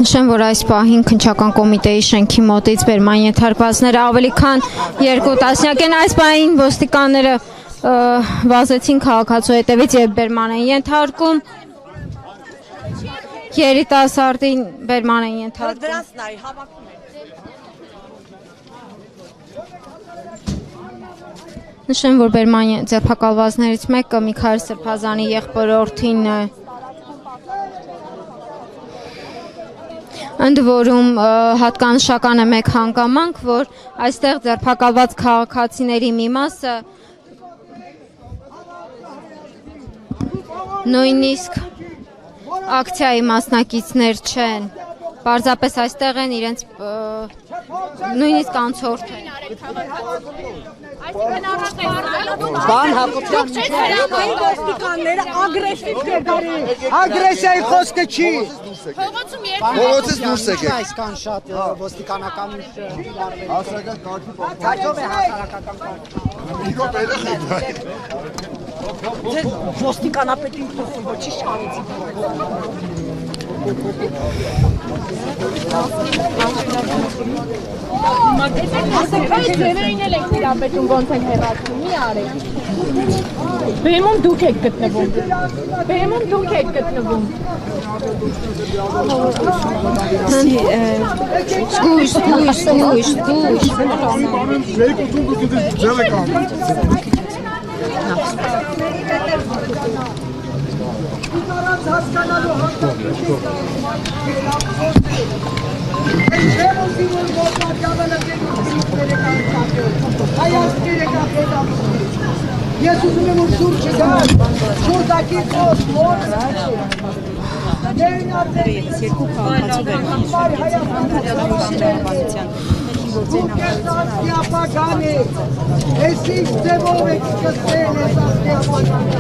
Նշեմ, որ այս պահին քննչական կոմիտեի շենքի մոտից բերման ենթարկվածները ավելի քան 2 տասնյակ են։ Այս պահին ոստիկանները վազեցին քաղաքացու հետևից եւ բերման են ենթարկում։ Երիտասարդին բերման են ենթարկում։ Նշեմ, որ բերման ձերբակալվածներից մեկը Միքայել Սրբազանի եղբորորդին է։ Ընդ որում հատկանշական է մեկ հանգամանք, որ այստեղ ձերբակալված քաղաքացիների մի մասը նույնիսկ ակցիայի մասնակիցներ չեն, պարզապես այստեղ են իրենց նույնիսկ անցորդ են։ Բան Հակոբյան ոստիկանները ագրեսիվ չեն, ագրեսիայի խոսքը չի։ Փողոցից դուրս եկեք։ Այսքան շատ ոստիկանական Հասարակական կարգի ոստիկանապետին փոխում ոչի շարեցի։ Ձևերին էլ եք տիրապետում ոնց են հեռացում, մի արեք։ Բեմում դուք եք գտնվում։ Բեմում դուք եք գտնվում։ Ես ուզում եմ որ դուր չգան, շուրդակի խոս, մոր երկու քաղաքացու վերաբանության դուք ես ասկի ապագան եք, ես ինչ ձևով եք սկսել ես ասկի ապագան